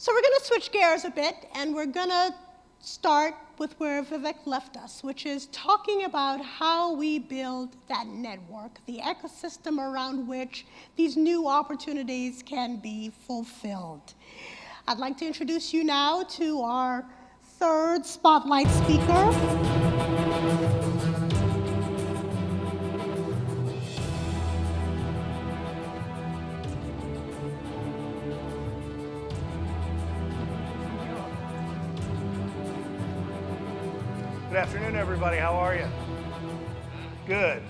So we're going to switch gears a bit, and we're going to start with where Vivek left us, which is talking about how we build that network, the ecosystem around which these new opportunities can be fulfilled. I'd like to introduce you now to our third spotlight speaker. Good afternoon, everybody. How are you? Good.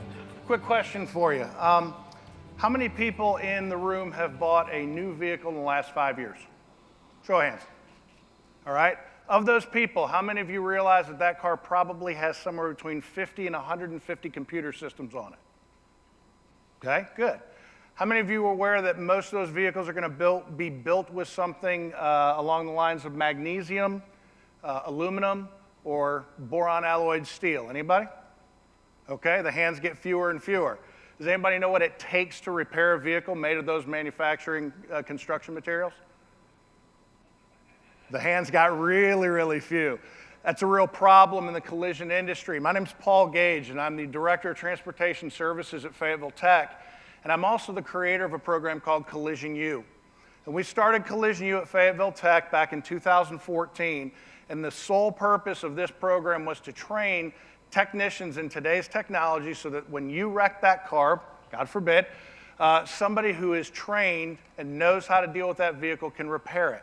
Quick question for you. How many people in the room have bought a new vehicle in the last 5 years? Show of hands. All right. Of those people, how many of you realize that that car probably has somewhere between 50 and 150 computer systems on it? Okay, good. How many of you are aware that most of those vehicles are going to be built with something along the lines of magnesium, aluminum, or boron alloyed steel? Anybody? Okay, the hands get fewer and fewer. Does anybody know what it takes to repair a vehicle made of those manufacturing construction materials? The hands got really, really few. That's a real problem in the collision industry. My name's Paul Gage, and I'm the Director of Transportation Services at Fayetteville Tech, and I'm also the creator of a program called Collision U. And we started Collision U at Fayetteville Tech back in 2014, and the sole purpose of this program was to train technicians in today's technology so that when you wreck that car, God forbid, somebody who is trained and knows how to deal with that vehicle can repair it.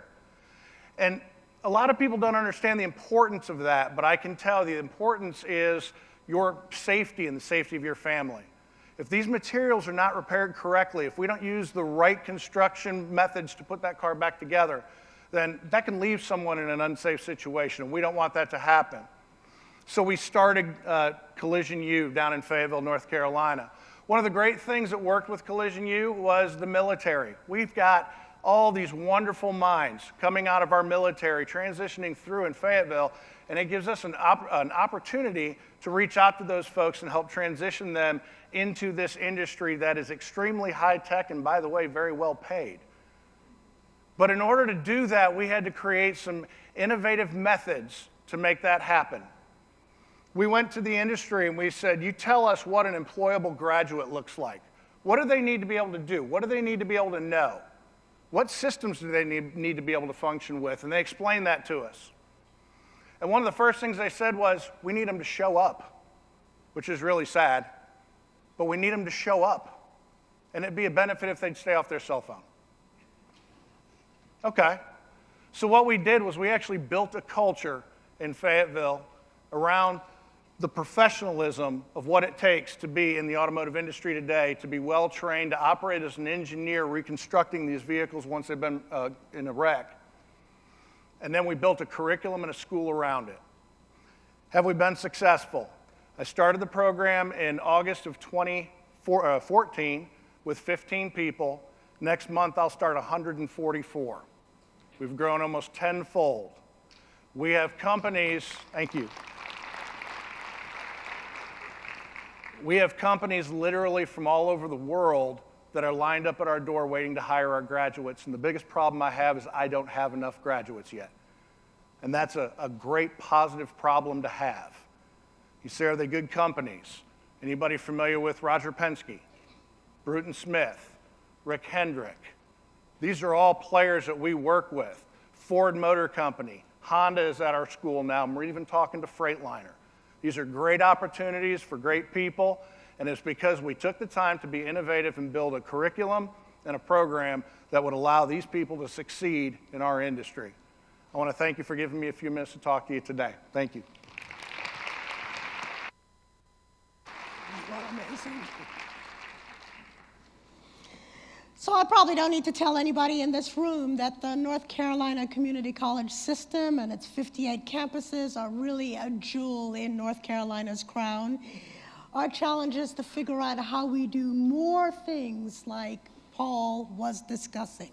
And a lot of people don't understand the importance of that, but I can tell you the importance is your safety and the safety of your family. If these materials are not repaired correctly, if we don't use the right construction methods to put that car back together, then that can leave someone in an unsafe situation, and we don't want that to happen. So we started Collision U down in Fayetteville, North Carolina. One of the great things that worked with Collision U was the military. We've got all these wonderful minds coming out of our military, transitioning through in Fayetteville, and it gives us an opportunity to reach out to those folks and help transition them into this industry that is extremely high-tech and, by the way, very well paid. But in order to do that, we had to create some innovative methods to make that happen. We went to the industry and we said, you tell us what an employable graduate looks like. What do they need to be able to do? What do they need to be able to know? What systems do they need to be able to function with? And they explained that to us. And one of the first things they said was, we need them to show up, which is really sad, but we need them to show up. And it'd be a benefit if they'd stay off their cell phone. Okay, so what we did was we actually built a culture in Fayetteville around the professionalism of what it takes to be in the automotive industry today, to be well trained, to operate as an engineer reconstructing these vehicles once they've been in a wreck. And then we built a curriculum and a school around it. Have we been successful? I started the program in August of 2014 with 15 people. Next month, I'll start 144. We've grown almost tenfold. We have companies, thank you. We have companies literally from all over the world that are lined up at our door waiting to hire our graduates. And the biggest problem I have is I don't have enough graduates yet. And that's a great positive problem to have. You say, are they good companies? Anybody familiar with Roger Penske, Bruton Smith, Rick Hendrick? These are all players that we work with. Ford Motor Company, Honda is at our school now, and we're even talking to Freightliner. These are great opportunities for great people, and it's because we took the time to be innovative and build a curriculum and a program that would allow these people to succeed in our industry. I want to thank you for giving me a few minutes to talk to you today. Thank you. Amazing. So I probably don't need to tell anybody in this room that the North Carolina Community College system and its 58 campuses are really a jewel in North Carolina's crown. Our challenge is to figure out how we do more things like Paul was discussing.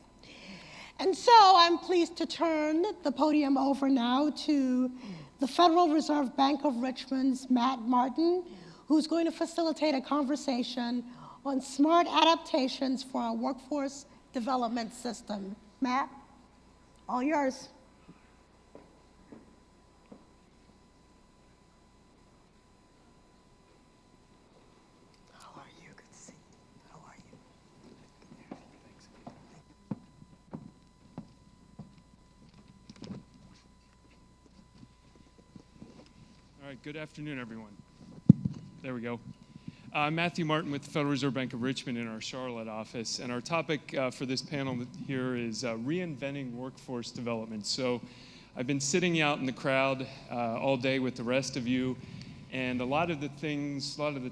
And so I'm pleased to turn the podium over now to the Federal Reserve Bank of Richmond's Matt Martin, who's going to facilitate a conversation on smart adaptations for our workforce development system. Matt? All yours. How are you? Good to see you. How are you? All right, good afternoon, everyone. There we go. I'm Matthew Martin with the Federal Reserve Bank of Richmond in our Charlotte office, and our topic for this panel here is reinventing workforce development. So I've been sitting out in the crowd all day with the rest of you, and a lot of the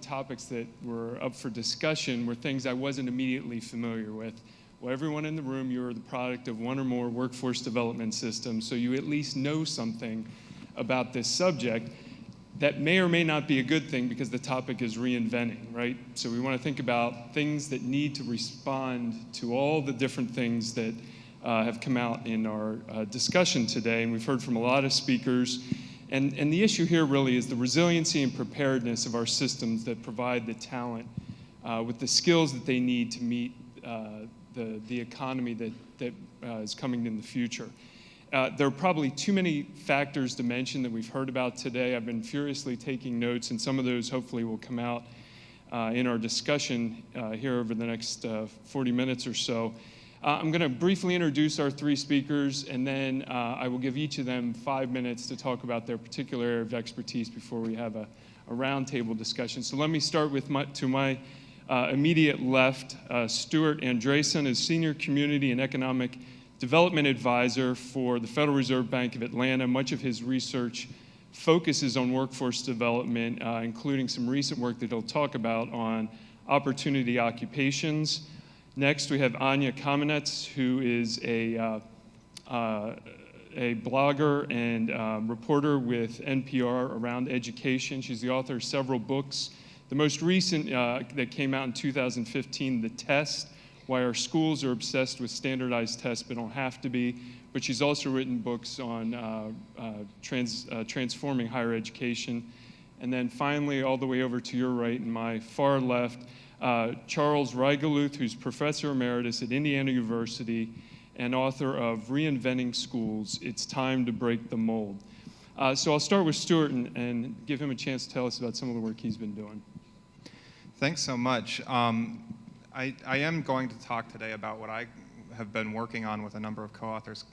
topics that were up for discussion were things I wasn't immediately familiar with. Well, everyone in the room, you're the product of one or more workforce development systems, so you at least know something about this subject. That may or may not be a good thing because the topic is reinventing, right? So we want to think about things that need to respond to all the different things that have come out in our discussion today. And we've heard from a lot of speakers. And the issue here really is the resiliency and preparedness of our systems that provide the talent with the skills that they need to meet the economy that is coming in the future. There are probably too many factors to mention that we've heard about today. I've been furiously taking notes, and some of those hopefully will come out in our discussion here over the next 40 minutes or so. I'm going to briefly introduce our three speakers, and then I will give each of them 5 minutes to talk about their particular area of expertise before we have a roundtable discussion. So let me start with my immediate left. Stuart Andreason is Senior Community and Economic Development Advisor for the Federal Reserve Bank of Atlanta. Much of his research focuses on workforce development, including some recent work that he'll talk about on opportunity occupations. Next, we have Anya Kamenetz, who is a blogger and reporter with NPR around education. She's the author of several books. The most recent that came out in 2015, The Test: Why Our Schools Are Obsessed with Standardized Tests But Don't Have to Be. But she's also written books on transforming higher education. And then finally, all the way over to your right and my far left, Charles Reigeluth, who's Professor Emeritus at Indiana University and author of Reinventing Schools, It's Time to Break the Mold. So I'll start with Stuart and give him a chance to tell us about some of the work he's been doing. Thanks so much. I am going to talk today about what I have been working on with a number of co-authors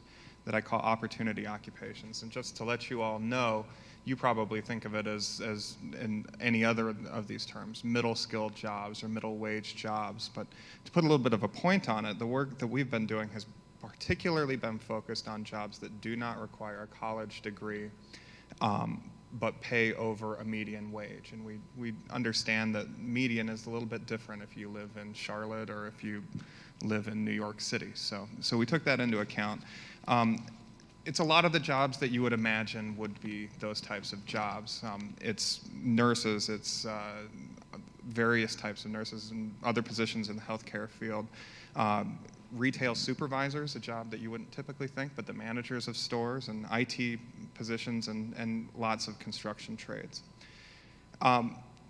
that I call opportunity occupations. And just to let you all know, you probably think of it as in any other of these terms, middle-skilled jobs or middle-wage jobs. But to put a little bit of a point on it, the work that we've been doing has particularly been focused on jobs that do not require a college degree, but pay over a median wage. And we understand that median is a little bit different if you live in Charlotte or if you live in New York City. So we took that into account. It's a lot of the jobs that you would imagine would be those types of jobs. It's nurses, it's various types of nurses and other positions in the healthcare field. Retail supervisors, a job that you wouldn't typically think, but the managers of stores, and IT positions, and lots of construction trades.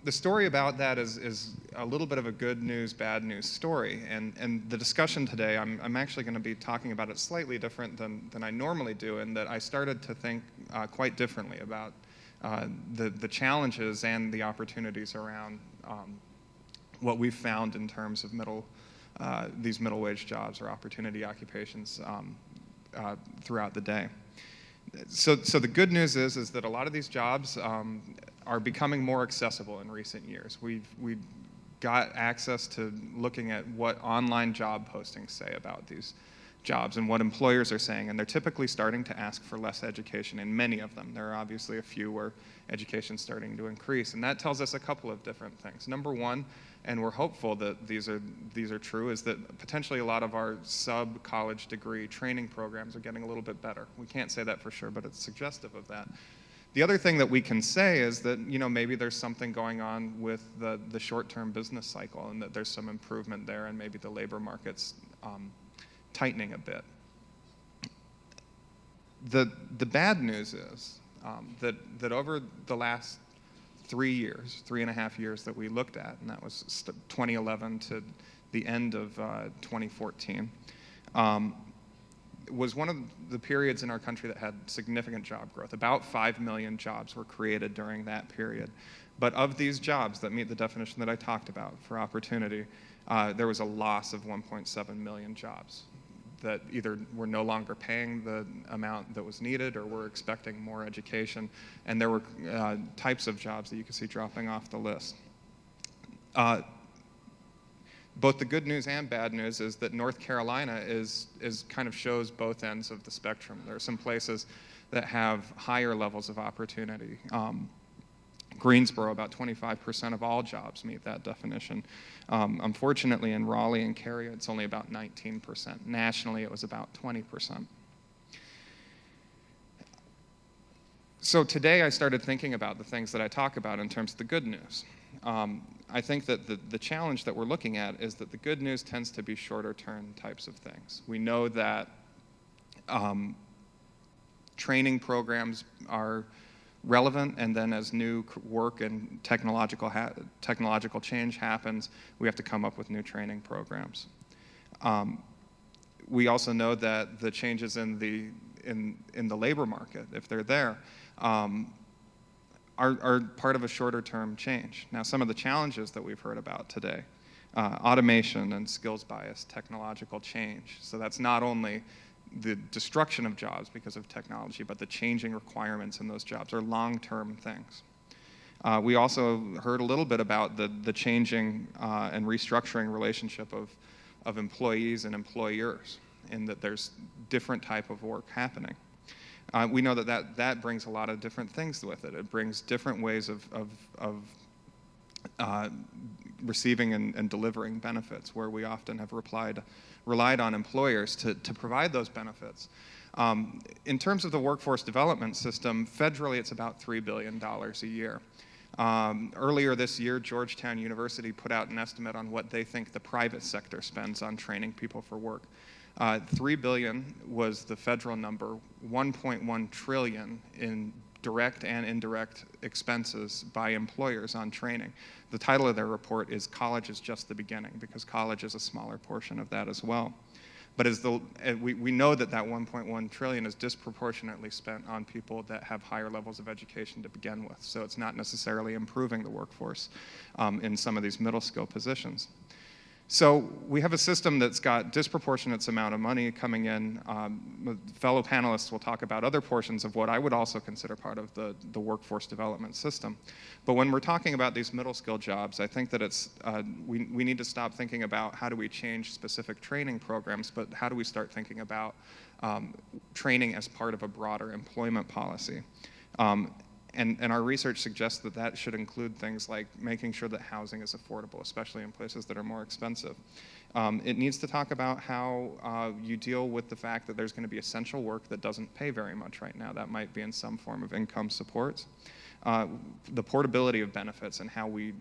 The story about that is a little bit of a good news, bad news story. And the discussion today, I'm actually going to be talking about it slightly different than I normally do, in that I started to think quite differently about the challenges and the opportunities around what we've found in terms of these middle wage jobs or opportunity occupations throughout the day. So the good news is that a lot of these jobs are becoming more accessible in recent years. We've got access to looking at what online job postings say about these jobs and what employers are saying, and they're typically starting to ask for less education in many of them. There are obviously a few where education's starting to increase, and that tells us a couple of different things. Number one, and we're hopeful that these are true, is that potentially a lot of our sub-college degree training programs are getting a little bit better. We can't say that for sure, but it's suggestive of that. The other thing that we can say is that, maybe there's something going on with the short-term business cycle, and that there's some improvement there, and maybe the labor market's tightening a bit. The bad news is that over the last 3.5 years that we looked at, and that was 2011 to the end of 2014, was one of the periods in our country that had significant job growth. About 5 million jobs were created during that period. But of these jobs that meet the definition that I talked about for opportunity, there was a loss of 1.7 million jobs that either were no longer paying the amount that was needed or were expecting more education. And there were types of jobs that you can see dropping off the list. Both the good news and bad news is that North Carolina is kind of shows both ends of the spectrum. There are some places that have higher levels of opportunity. Greensboro, about 25% of all jobs meet that definition. Unfortunately, in Raleigh and Cary, it's only about 19%. Nationally, it was about 20%. So today I started thinking about the things that I talk about in terms of the good news. I think that the challenge that we're looking at is that the good news tends to be shorter term types of things. We know that training programs are relevant, and then as new work and technological change happens, we have to come up with new training programs. We also know that the changes in the labor market, if they're there, are part of a shorter term change. Now, some of the challenges that we've heard about today, automation and skills bias, technological change. So that's not only the destruction of jobs because of technology, but the changing requirements in those jobs are long-term things. We also heard a little bit about the changing and restructuring relationship of employees and employers, in that there's different type of work happening. We know that brings a lot of different things with it. It brings different ways of receiving and delivering benefits, where we often have relied on employers to provide those benefits. In terms of the workforce development system, federally it's about $3 billion a year. Earlier this year, Georgetown University put out an estimate on what they think the private sector spends on training people for work. $3 billion was the federal number, $1.1 trillion in direct and indirect expenses by employers on training. The title of their report is "College is Just the Beginning," because college is a smaller portion of that as well. But we know that 1.1 trillion is disproportionately spent on people that have higher levels of education to begin with. So it's not necessarily improving the workforce in some of these middle skill positions. So we have a system that's got disproportionate amount of money coming in. Fellow panelists will talk about other portions of what I would also consider part of the workforce development system. But when we're talking about these middle skill jobs, I think that we need to stop thinking about how do we change specific training programs, but how do we start thinking about training as part of a broader employment policy. And our research suggests that should include things like making sure that housing is affordable, especially in places that are more expensive. It needs to talk about how you deal with the fact that there's going to be essential work that doesn't pay very much right now. That might be in some form of income support. The portability of benefits and how we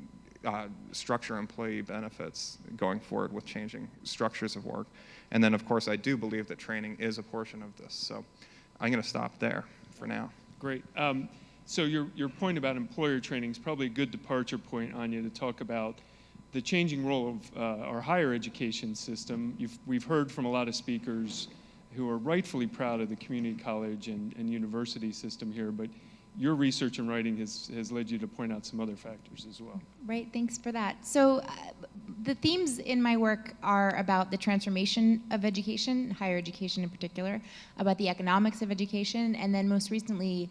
structure employee benefits going forward with changing structures of work. And then, of course, I do believe that training is a portion of this. So I'm going to stop there for now. Great. So your point about employer training is probably a good departure point, Anya, to talk about the changing role of our higher education system. We've heard from a lot of speakers who are rightfully proud of the community college and university system here, but your research and writing has led you to point out some other factors as well. Right, thanks for that. So the themes in my work are about the transformation of education, higher education in particular, about the economics of education, and then most recently,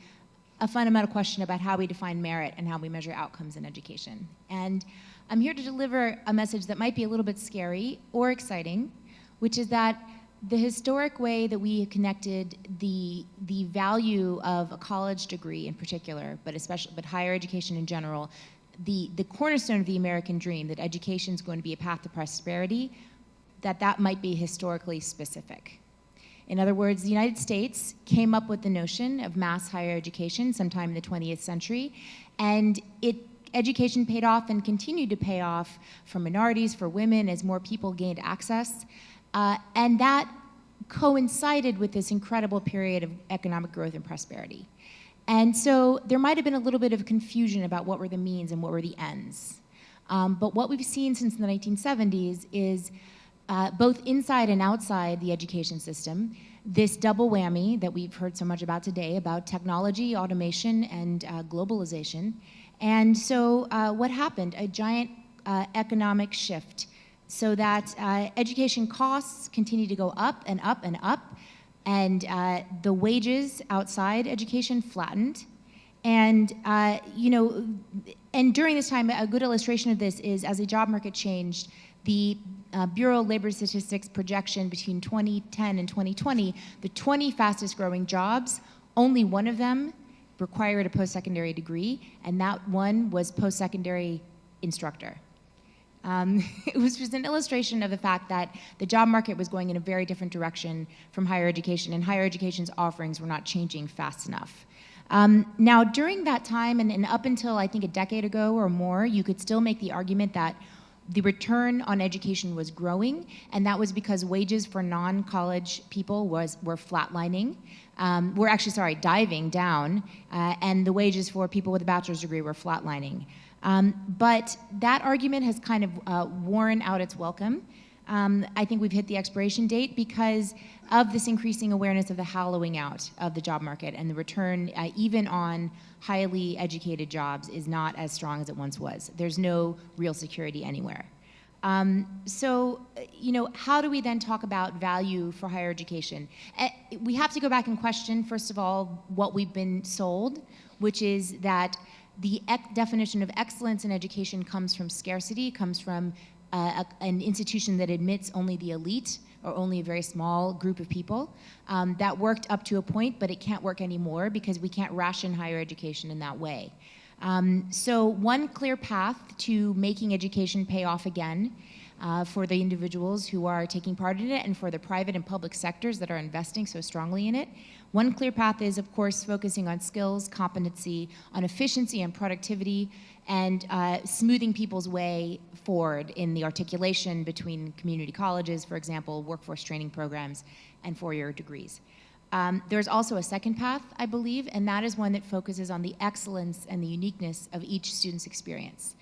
a fundamental question about how we define merit and how we measure outcomes in education. And I'm here to deliver a message that might be a little bit scary or exciting, which is that the historic way that we have connected the value of a college degree in particular, but higher education in general, the cornerstone of the American dream, that education is going to be a path to prosperity, that might be historically specific. In other words, the United States came up with the notion of mass higher education sometime in the 20th century, and education paid off and continued to pay off for minorities, for women, as more people gained access. And that coincided with this incredible period of economic growth and prosperity. And so there might have been a little bit of confusion about what were the means and what were the ends. But what we've seen since the 1970s is both inside and outside the education system, this double whammy that we've heard so much about today, about technology, automation, and globalization. And so what happened? A giant economic shift, so that education costs continue to go up and up and up, and the wages outside education flattened. And and during this time, a good illustration of this is, as the job market changed, the Bureau of Labor Statistics projection between 2010 and 2020, the 20 fastest growing jobs, only one of them required a post-secondary degree, and that one was post-secondary instructor. It was just an illustration of the fact that the job market was going in a very different direction from higher education, and higher education's offerings were not changing fast enough. Now, during that time, and up until I think a decade ago or more, you could still make the argument that the return on education was growing, and that was because wages for non-college people were flatlining. Diving down, and the wages for people with a bachelor's degree were flatlining. But that argument has kind of worn out its welcome. I think we've hit the expiration date because of this increasing awareness of the hollowing out of the job market, and the return, even on highly educated jobs, is not as strong as it once was. There's no real security anywhere. So, how do we then talk about value for higher education? We have to go back and question, first of all, what we've been sold, which is that the definition of excellence in education comes from scarcity, comes from an institution that admits only the elite or only a very small group of people. That worked up to a point, but it can't work anymore because we can't ration higher education in that way. So one clear path to making education pay off again for the individuals who are taking part in it, and for the private and public sectors that are investing so strongly in it, one clear path is, of course, focusing on skills, competency, on efficiency and productivity, and smoothing people's way forward in the articulation between community colleges, for example, workforce training programs, and four-year degrees. There's also a second path, I believe, and that is one that focuses on the excellence and the uniqueness of each student's experience.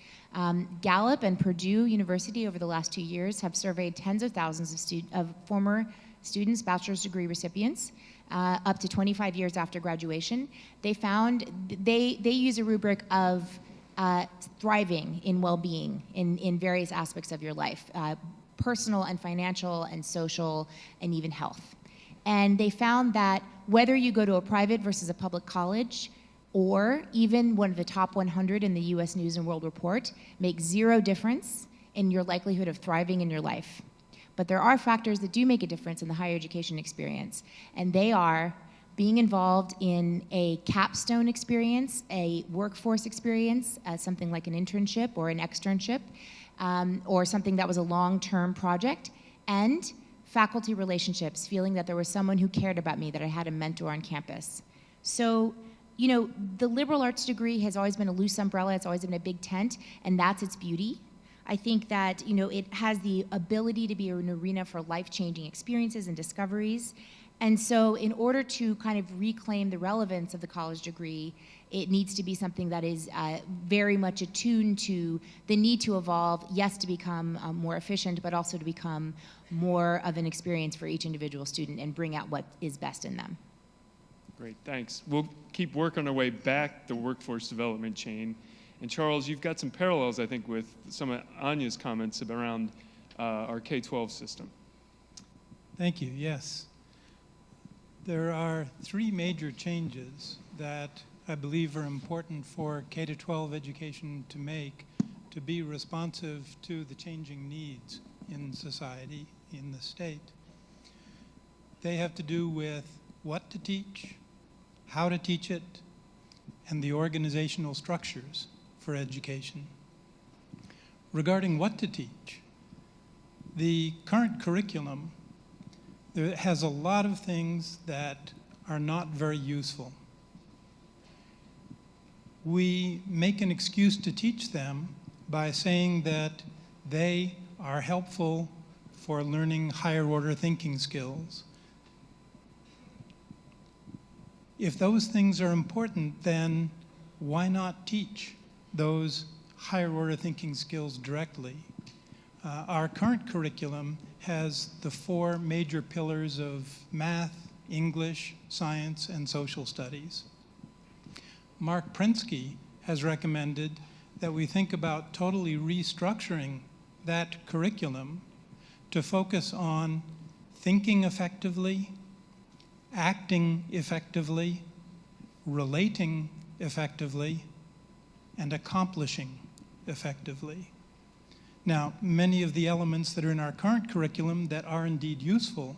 Gallup and Purdue University over the last 2 years have surveyed tens of thousands of former students, bachelor's degree recipients, up to 25 years after graduation. They found they use a rubric of thriving in well-being in various aspects of your life, personal and financial and social and even health. And they found that whether you go to a private versus a public college, or even one of the top 100 in the US News and World Report, makes zero difference in your likelihood of thriving in your life. But there are factors that do make a difference in the higher education experience, and they are being involved in a capstone experience, a workforce experience, something like an internship or an externship, or something that was a long-term project, and faculty relationships, feeling that there was someone who cared about me, that I had a mentor on campus. So, the liberal arts degree has always been a loose umbrella, it's always been a big tent, and that's its beauty. I think that, it has the ability to be an arena for life-changing experiences and discoveries. And so in order to kind of reclaim the relevance of the college degree, it needs to be something that is very much attuned to the need to evolve, yes, to become more efficient, but also to become more of an experience for each individual student and bring out what is best in them. Great, thanks. We'll keep working our way back the workforce development chain. And Charles, you've got some parallels, I think, with some of Anya's comments around our K-12 system. Thank you, yes. There are three major changes that I believe are important for K-12 education to make to be responsive to the changing needs in society, in the state. They have to do with what to teach, how to teach it, and the organizational structures for education. Regarding what to teach, the current curriculum has a lot of things that are not very useful. We make an excuse to teach them by saying that they are helpful for learning higher order thinking skills. If those things are important, then why not teach those higher order thinking skills directly? Our current curriculum has the four major pillars of math, English, science, and social studies. Mark Prensky has recommended that we think about totally restructuring that curriculum to focus on thinking effectively, acting effectively, relating effectively, and accomplishing effectively. Now, many of the elements that are in our current curriculum that are indeed useful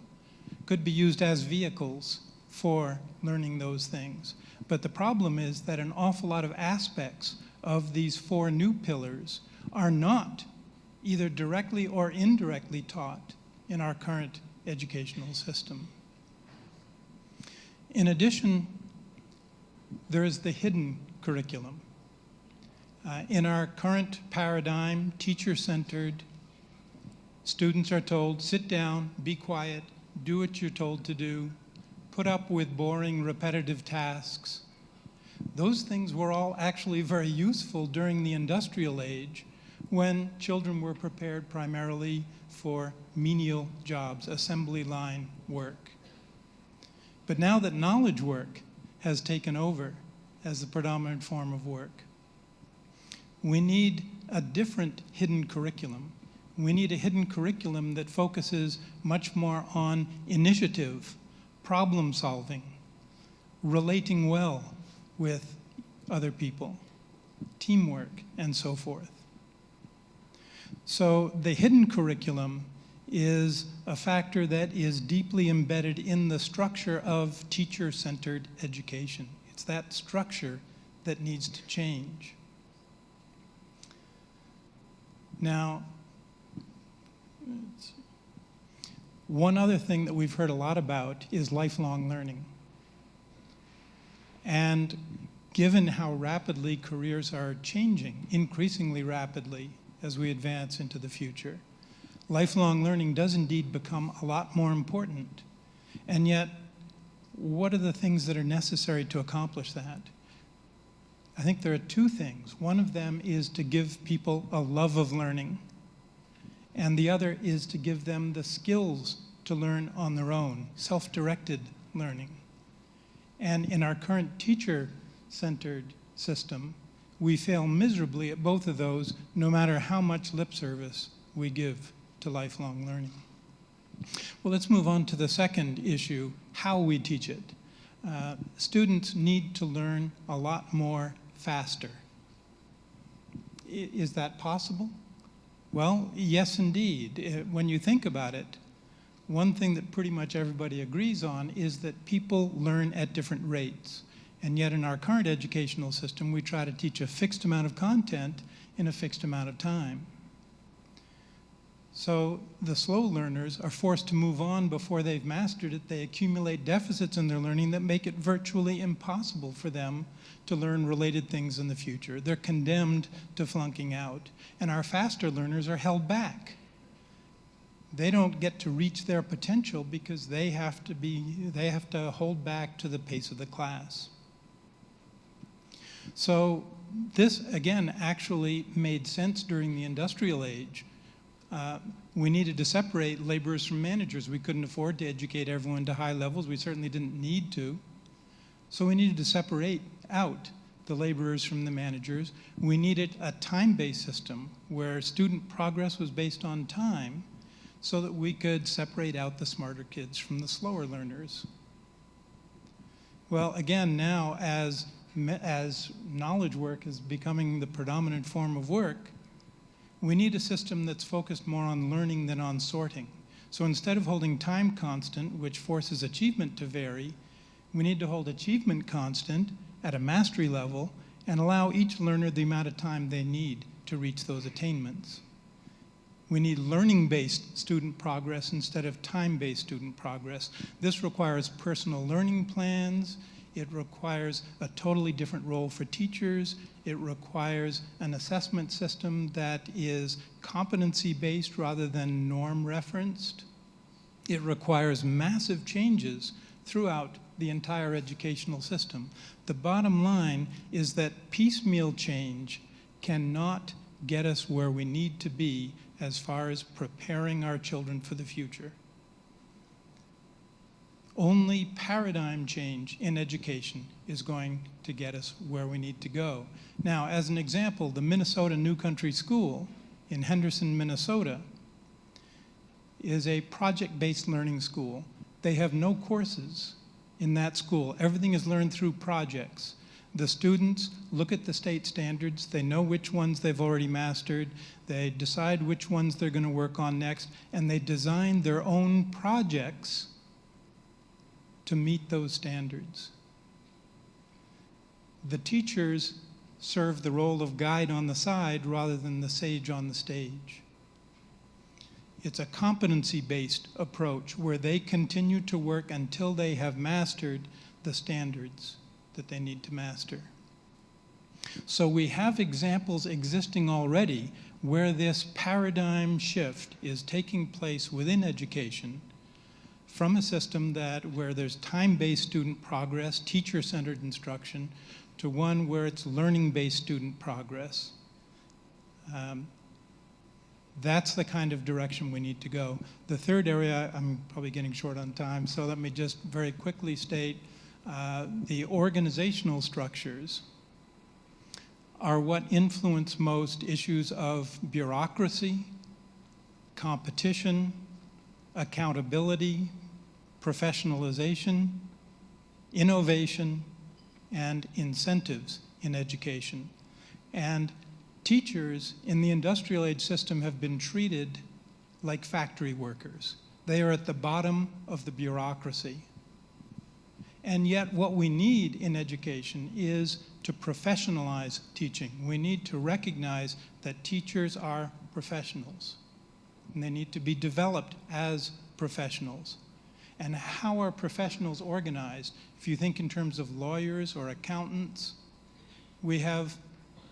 could be used as vehicles for learning those things. But the problem is that an awful lot of aspects of these 4 new pillars are not either directly or indirectly taught in our current educational system. In addition, there is the hidden curriculum. In our current paradigm, teacher-centered, students are told, sit down, be quiet, do what you're told to do, put up with boring, repetitive tasks. Those things were all actually very useful during the industrial age when children were prepared primarily for menial jobs, assembly line work. But now that knowledge work has taken over as the predominant form of work, we need a different hidden curriculum. We need a hidden curriculum that focuses much more on initiative, problem solving, relating well with other people, teamwork, and so forth. So the hidden curriculum is a factor that is deeply embedded in the structure of teacher-centered education. It's that structure that needs to change. Now, one other thing that we've heard a lot about is lifelong learning. And given how rapidly careers are changing, increasingly rapidly as we advance into the future, lifelong learning does indeed become a lot more important. And yet, what are the things that are necessary to accomplish that? I think there are 2 things. One of them is to give people a love of learning, and the other is to give them the skills to learn on their own, self-directed learning. And in our current teacher-centered system, we fail miserably at both of those, no matter how much lip service we give to lifelong learning. Well, let's move on to the second issue, how we teach it. Students need to learn a lot more faster. Is that possible? Well, yes, indeed. When you think about it, one thing that pretty much everybody agrees on is that people learn at different rates. And yet in our current educational system, we try to teach a fixed amount of content in a fixed amount of time. So the slow learners are forced to move on before they've mastered it. They accumulate deficits in their learning that make it virtually impossible for them to learn related things in the future. They're condemned to flunking out. And our faster learners are held back. They don't get to reach their potential because they have to hold back to the pace of the class. So this, again, actually made sense during the industrial age. We needed to separate laborers from managers. We couldn't afford to educate everyone to high levels. We certainly didn't need to. So we needed to separate out the laborers from the managers. We needed a time-based system where student progress was based on time so that we could separate out the smarter kids from the slower learners. Well, again, now as knowledge work is becoming the predominant form of work, we need a system that's focused more on learning than on sorting. So instead of holding time constant, which forces achievement to vary, we need to hold achievement constant at a mastery level and allow each learner the amount of time they need to reach those attainments. We need learning-based student progress instead of time-based student progress. This requires personal learning plans. It requires a totally different role for teachers. It requires an assessment system that is competency-based rather than norm-referenced. It requires massive changes throughout the entire educational system. The bottom line is that piecemeal change cannot get us where we need to be as far as preparing our children for the future. Only paradigm change in education is going to get us where we need to go. Now, as an example, the Minnesota New Country School in Henderson, Minnesota, is a project-based learning school. They have no courses in that school. Everything is learned through projects. The students look at the state standards. They know which ones they've already mastered. They decide which ones they're going to work on next, and they design their own projects to meet those standards. The teachers serve the role of guide on the side rather than the sage on the stage. It's a competency-based approach where they continue to work until they have mastered the standards that they need to master. So we have examples existing already where this paradigm shift is taking place within education from a system where there's time-based student progress, teacher-centered instruction, to one where it's learning-based student progress. That's the kind of direction we need to go. The third area, I'm probably getting short on time, so let me just very quickly state the organizational structures are what influence most issues of bureaucracy, competition, accountability, professionalization, innovation, and incentives in education. And teachers in the industrial age system have been treated like factory workers. They are at the bottom of the bureaucracy. And yet what we need in education is to professionalize teaching. We need to recognize that teachers are professionals, and they need to be developed as professionals. And how are professionals organized? If you think in terms of lawyers or accountants, we have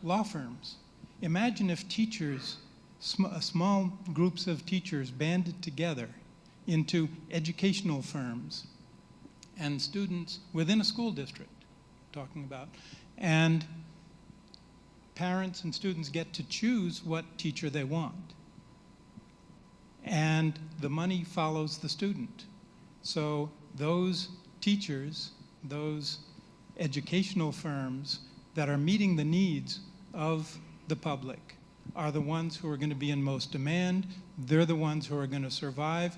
law firms. Imagine if teachers, small groups of teachers banded together into educational firms and students within a school district, talking about, and parents and students get to choose what teacher they want. And the money follows the student. So those teachers, those educational firms that are meeting the needs of the public are the ones who are going to be in most demand. They're the ones who are going to survive.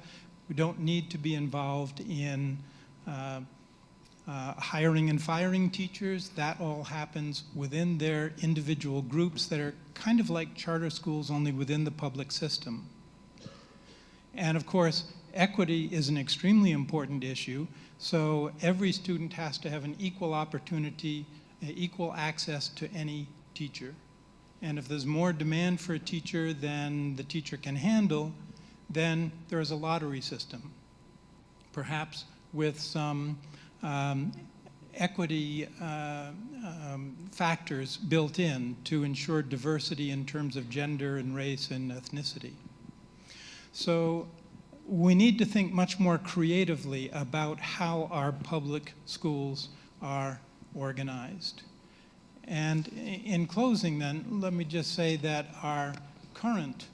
We don't need to be involved in hiring and firing teachers. That all happens within their individual groups that are kind of like charter schools, only within the public system. And of course, equity is an extremely important issue. So every student has to have an equal opportunity, equal access to any teacher. And if there's more demand for a teacher than the teacher can handle, then there's a lottery system, perhaps with some equity factors built in to ensure diversity in terms of gender and race and ethnicity. So we need to think much more creatively about how our public schools are organized. And in closing then, let me just say that our current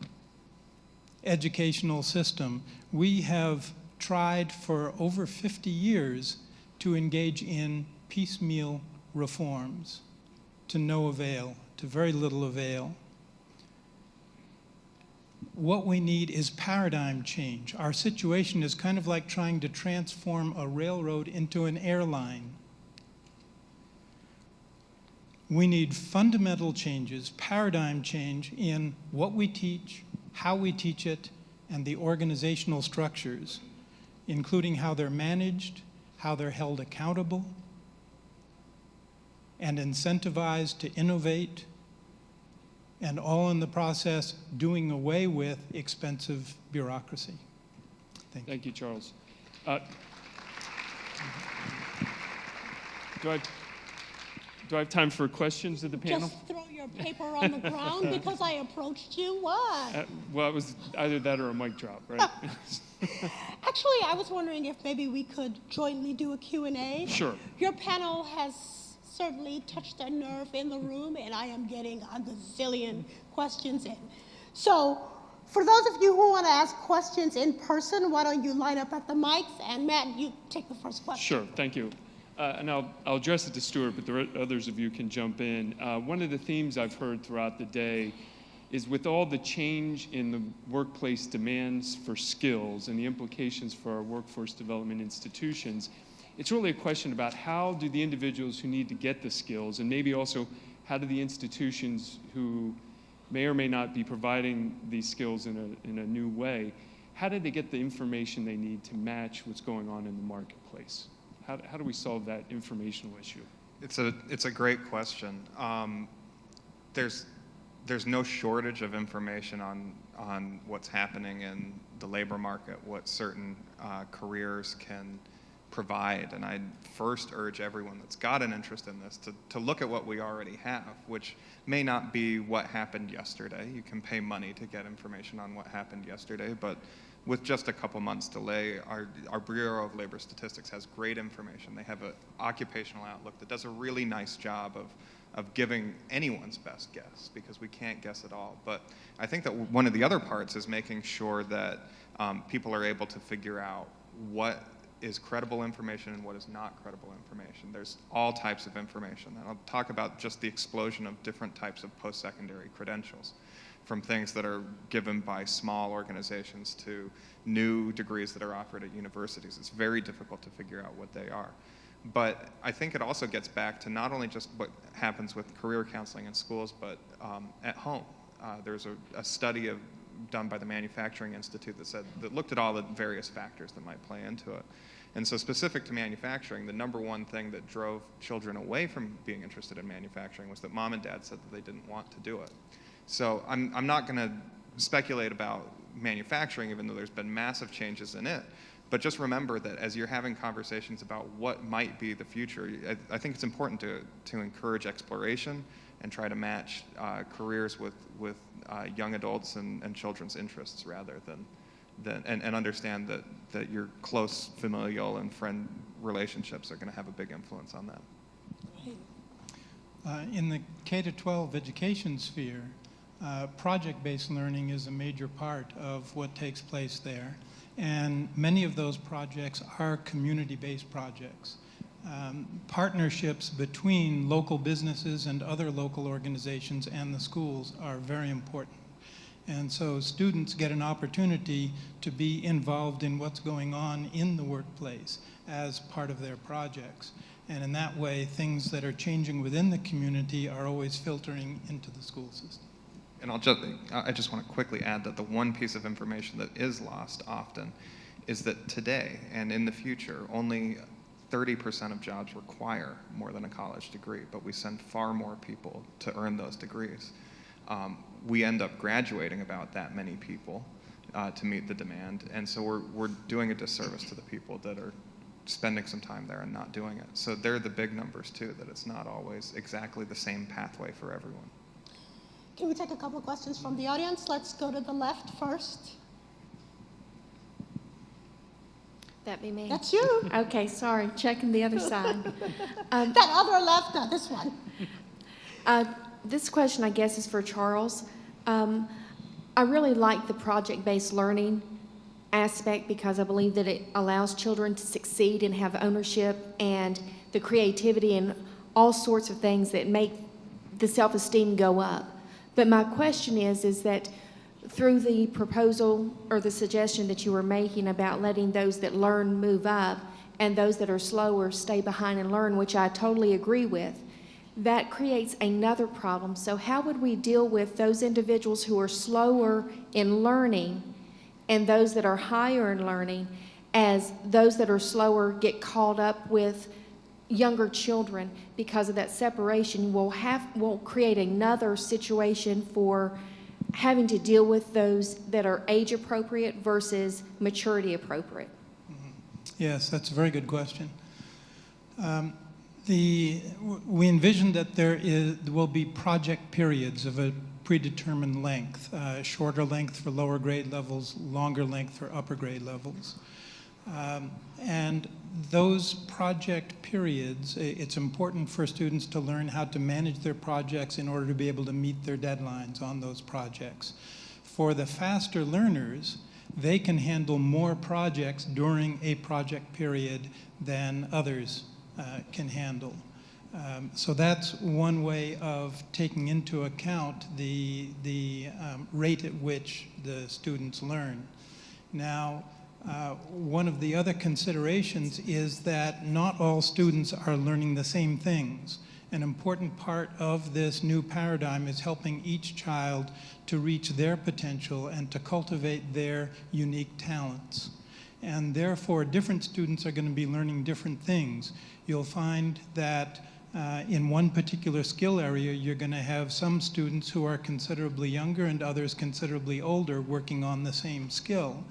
educational system, we have tried for over 50 years to engage in piecemeal reforms to no avail, to very little avail. What we need is paradigm change. Our situation is kind of like trying to transform a railroad into an airline. We need fundamental changes, paradigm change in what we teach, how we teach it, and the organizational structures, including how they're managed, how they're held accountable, and incentivized to innovate, and all in the process doing away with expensive bureaucracy. Thank you, Charles. Do I have time for questions of the panel? Just throw your paper on the ground because I approached you. What? Well, it was either that or a mic drop, right? Actually, I was wondering if maybe we could jointly do a Q&A. Sure. Your panel has certainly touched a nerve in the room, and I am getting a gazillion questions in. So For those of you who want to ask questions in person, why don't you line up at the mics? And Matt, you take the first question. Sure, thank you. And I'll address it to Stuart, but the others of you can jump in. One of the themes I've heard throughout the day is with all the change in the workplace demands for skills and the implications for our workforce development institutions, it's really a question about how do the individuals who need to get the skills, and maybe also how do the institutions who may or may not be providing these skills in a new way, how do they get the information they need to match what's going on in the marketplace? How do we solve that informational issue? It's a great question. There's no shortage of information on what's happening in the labor market, what certain careers can provide. And I'd first urge everyone that's got an interest in this to look at what we already have, which may not be what happened yesterday. You can pay money to get information on what happened yesterday, but with just a couple months delay, our Bureau of Labor Statistics has great information. They have an occupational outlook that does a really nice job of giving anyone's best guess, because we can't guess at all. But I think that one of the other parts is making sure that people are able to figure out what is credible information and what is not credible information. There's all types of information. And I'll talk about just the explosion of different types of post-secondary credentials, from things that are given by small organizations to new degrees that are offered at universities. It's very difficult to figure out what they are. But I think it also gets back to not only just what happens with career counseling in schools, but at home. There's a study done by the Manufacturing Institute that looked at all the various factors that might play into it. And so specific to manufacturing, the number one thing that drove children away from being interested in manufacturing was that mom and dad said that they didn't want to do it. So I'm not going to speculate about manufacturing, even though there's been massive changes in it. But just remember that as you're having conversations about what might be the future, I think it's important to encourage exploration and try to match careers with young adults and children's interests, rather than and understand that your close familial and friend relationships are going to have a big influence on that. In the K-12 education sphere, project-based learning is a major part of what takes place there. And many of those projects are community-based projects. Partnerships between local businesses and other local organizations and the schools are very important. And so students get an opportunity to be involved in what's going on in the workplace as part of their projects. And in that way, things that are changing within the community are always filtering into the school system. And I just want to quickly add that the one piece of information that is lost often is that today and in the future, only 30% of jobs require more than a college degree, but we send far more people to earn those degrees. We end up graduating about that many people to meet the demand, and so we're doing a disservice to the people that are spending some time there and not doing it. So they're the big numbers too, that it's not always exactly the same pathway for everyone. Can we take a couple of questions from the audience? Let's go to the left first. That be me? That's you. Okay, sorry, checking the other side. That other left, no, this one. This question, I guess, is for Charles. I really like the project-based learning aspect because I believe that it allows children to succeed and have ownership and the creativity and all sorts of things that make the self-esteem go up. But my question is that through the proposal or the suggestion that you were making about letting those that learn move up and those that are slower stay behind and learn, which I totally agree with, that creates another problem. So how would we deal with those individuals who are slower in learning and those that are higher in learning, as those that are slower get caught up with younger children? Because of that separation, we'll create another situation for having to deal with those that are age appropriate versus maturity appropriate. Yes, that's a very good question. We envision that there will be project periods of a predetermined length, shorter length for lower grade levels, longer length for upper grade levels. And those project periods, it's important for students to learn how to manage their projects in order to be able to meet their deadlines on those projects. For the faster learners, they can handle more projects during a project period than others can handle. So that's one way of taking into account the rate at which the students learn. Now, one of the other considerations is that not all students are learning the same things. An important part of this new paradigm is helping each child to reach their potential and to cultivate their unique talents. And therefore, different students are going to be learning different things. You'll find that in one particular skill area, you're going to have some students who are considerably younger and others considerably older working on the same skill.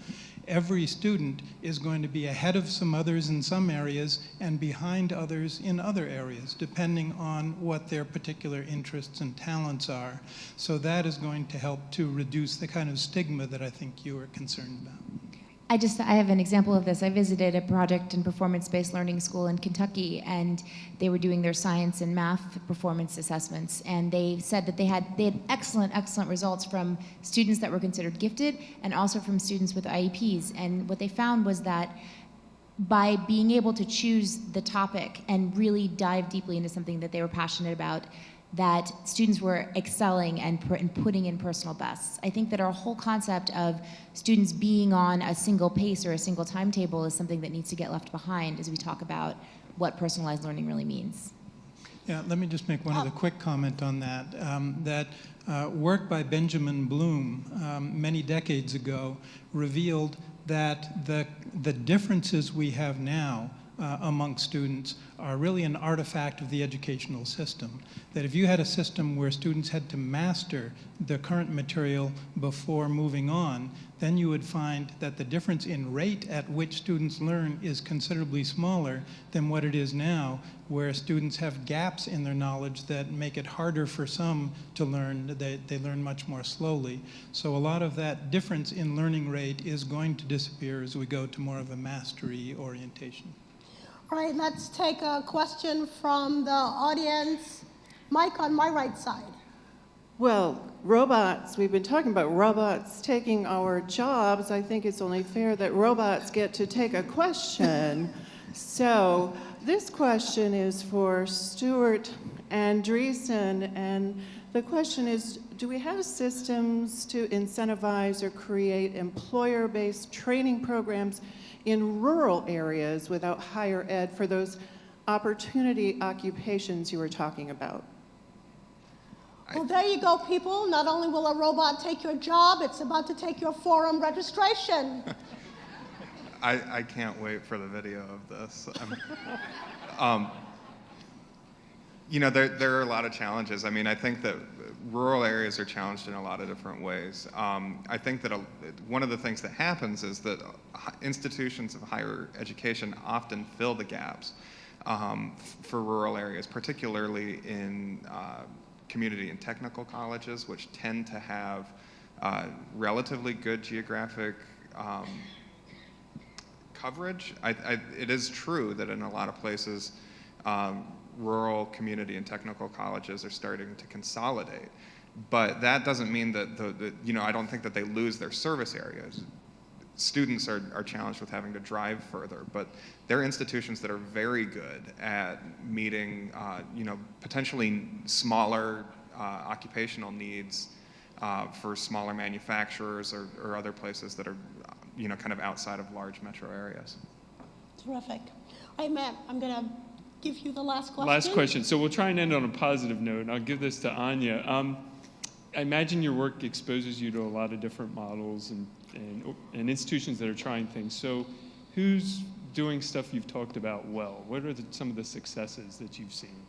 Every student is going to be ahead of some others in some areas and behind others in other areas, depending on what their particular interests and talents are. So that is going to help to reduce the kind of stigma that I think you are concerned about. I have an example of this. I visited a project and performance-based learning school in Kentucky, and they were doing their science and math performance assessments, and they said that they had excellent results from students that were considered gifted and also from students with IEPs. And what they found was that by being able to choose the topic and really dive deeply into something that they were passionate about, that students were excelling and putting in personal bests. I think that our whole concept of students being on a single pace or a single timetable is something that needs to get left behind as we talk about what personalized learning really means. Yeah, let me just make one other quick comment on that. Work by Benjamin Bloom many decades ago revealed that the differences we have now among students are really an artifact of the educational system. That if you had a system where students had to master the current material before moving on, then you would find that the difference in rate at which students learn is considerably smaller than what it is now, where students have gaps in their knowledge that make it harder for some to learn. They learn much more slowly. So a lot of that difference in learning rate is going to disappear as we go to more of a mastery orientation. All right, let's take a question from the audience. Mike on my right side. Well, robots, we've been talking about robots taking our jobs. I think it's only fair that robots get to take a question. So this question is for Stuart Andreason, and the question is, do we have systems to incentivize or create employer-based training programs in rural areas without higher ed for those opportunity occupations you were talking about? Well, there you go, people. Not only will a robot take your job, it's about to take your forum registration. I can't wait for the video of this. You know, there are a lot of challenges. I mean, I think that rural areas are challenged in a lot of different ways. I think that one of the things that happens is that institutions of higher education often fill the gaps for rural areas, particularly in community and technical colleges, which tend to have relatively good geographic coverage. It is true that in a lot of places, rural community and technical colleges are starting to consolidate, but that doesn't mean that I don't think that they lose their service areas. Students are challenged with having to drive further, but they're institutions that are very good at meeting potentially smaller occupational needs for smaller manufacturers or other places that are kind of outside of large metro areas. Terrific. All right, Matt, I'm going to give you the last question. Last question. So we'll try and end on a positive note, and I'll give this to Anya. I imagine your work exposes you to a lot of different models and institutions that are trying things. So who's doing stuff you've talked about well? What are some of the successes that you've seen?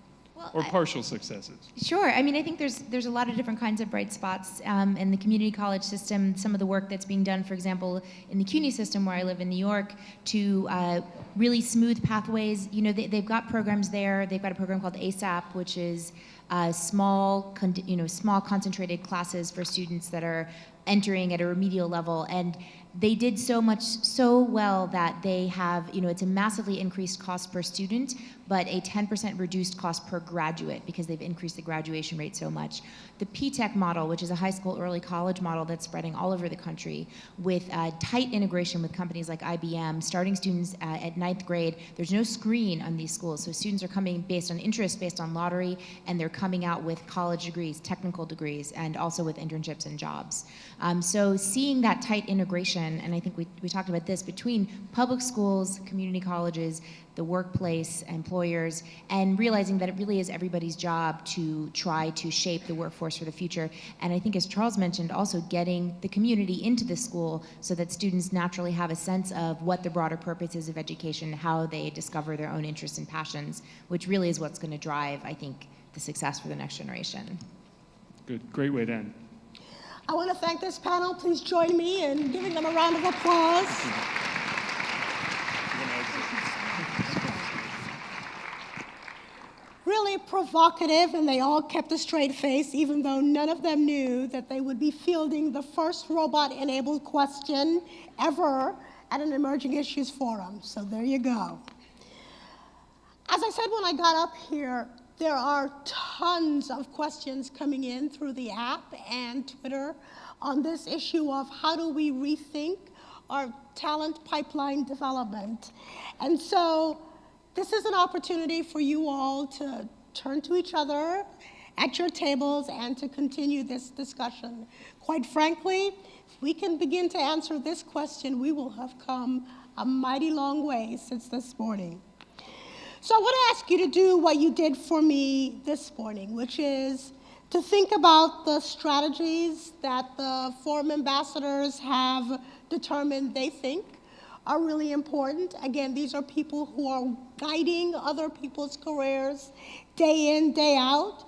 Or partial successes? Sure. I mean, I think there's a lot of different kinds of bright spots in the community college system. Some of the work that's being done, for example, in the CUNY system where I live in New York, to really smooth pathways. They've got programs there. They've got a program called ASAP, which is small concentrated classes for students that are entering at a remedial level. And they did so well that they have, it's a massively increased cost per student, but a 10% reduced cost per graduate because they've increased the graduation rate so much. The P-TECH model, which is a high school early college model that's spreading all over the country with tight integration with companies like IBM, starting students at 9th grade. There's no screen on these schools, so students are coming based on interest, based on lottery, and they're coming out with college degrees, technical degrees, and also with internships and jobs. So seeing that tight integration, and I think we talked about this, between public schools, community colleges, the workplace, employers, and realizing that it really is everybody's job to try to shape the workforce for the future. And I think, as Charles mentioned, also getting the community into the school so that students naturally have a sense of what the broader purpose is of education, how they discover their own interests and passions, which really is what's going to drive, I think, the success for the next generation. Good, great way to end. I want to thank this panel. Please join me in giving them a round of applause. Really provocative, and they all kept a straight face, even though none of them knew that they would be fielding the first robot-enabled question ever at an Emerging Issues Forum. So there you go. As I said when I got up here, there are tons of questions coming in through the app and Twitter on this issue of how do we rethink our talent pipeline development. And so this is an opportunity for you all to turn to each other at your tables and to continue this discussion. Quite frankly, if we can begin to answer this question, we will have come a mighty long way since this morning. So I want to ask you to do what you did for me this morning, which is to think about the strategies that the forum ambassadors have determined they think are really important. Again, these are people who are guiding other people's careers day in, day out.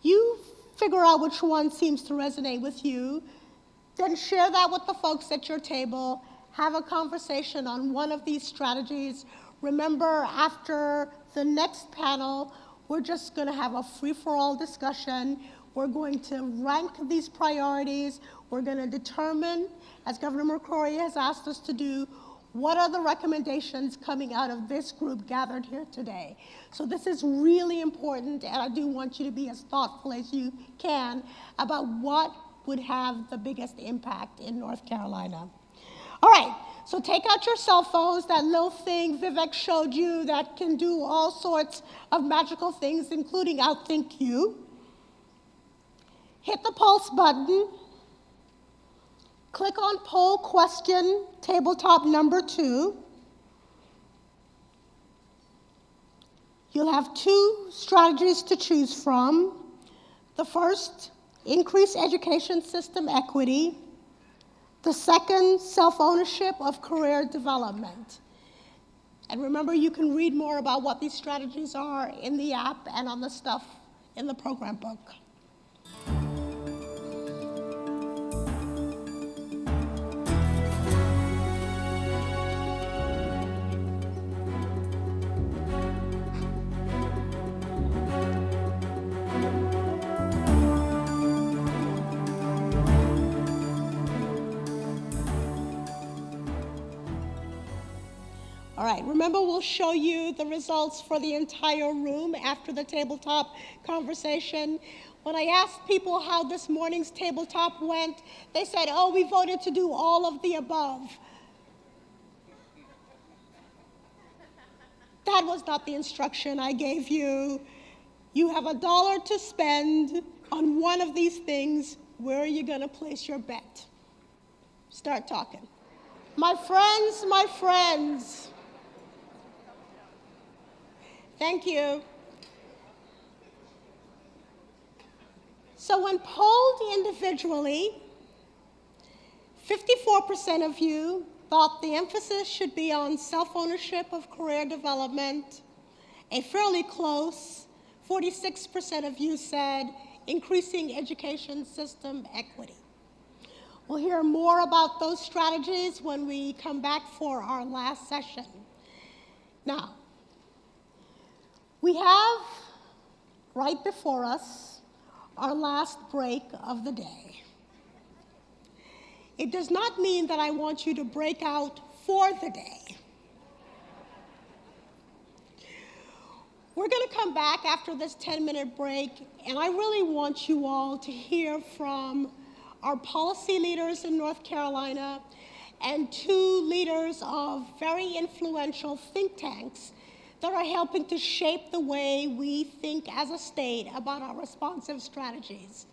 You figure out which one seems to resonate with you, then share that with the folks at your table, have a conversation on one of these strategies. Remember, after the next panel, we're just going to have a free-for-all discussion. We're going to rank these priorities. We're going to determine, as Governor McCrory has asked us to do, what are the recommendations coming out of this group gathered here today. So this is really important, and I do want you to be as thoughtful as you can about what would have the biggest impact in North Carolina. All right. So take out your cell phones, that little thing Vivek showed you that can do all sorts of magical things, including outthink you. Hit the pulse button. Click on poll question, tabletop number 2. You'll have 2 strategies to choose from. The first, increase education system equity. The second, self-ownership of career development. And remember, you can read more about what these strategies are in the app and on the stuff in the program book. All right, remember, we'll show you the results for the entire room after the tabletop conversation. When I asked people how this morning's tabletop went, they said, oh, we voted to do all of the above. That was not the instruction I gave you. You have $1 to spend on one of these things. Where are you going to place your bet? Start talking. My friends. Thank you. So when polled individually, 54% of you thought the emphasis should be on self-ownership of career development. A fairly close 46% of you said increasing education system equity. We'll hear more about those strategies when we come back for our last session. Now, we have right before us our last break of the day. It does not mean that I want you to break out for the day. We're going to come back after this 10-minute break, and I really want you all to hear from our policy leaders in North Carolina and 2 leaders of very influential think tanks that are helping to shape the way we think as a state about our responsive strategies.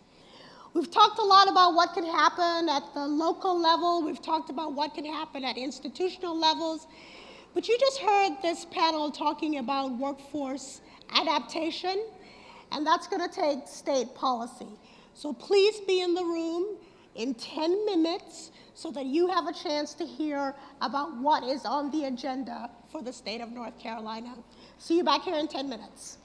We've talked a lot about what can happen at the local level. We've talked about what can happen at institutional levels. But you just heard this panel talking about workforce adaptation, and that's going to take state policy. So please be in the room in 10 minutes so that you have a chance to hear about what is on the agenda for the state of North Carolina. See you back here in 10 minutes.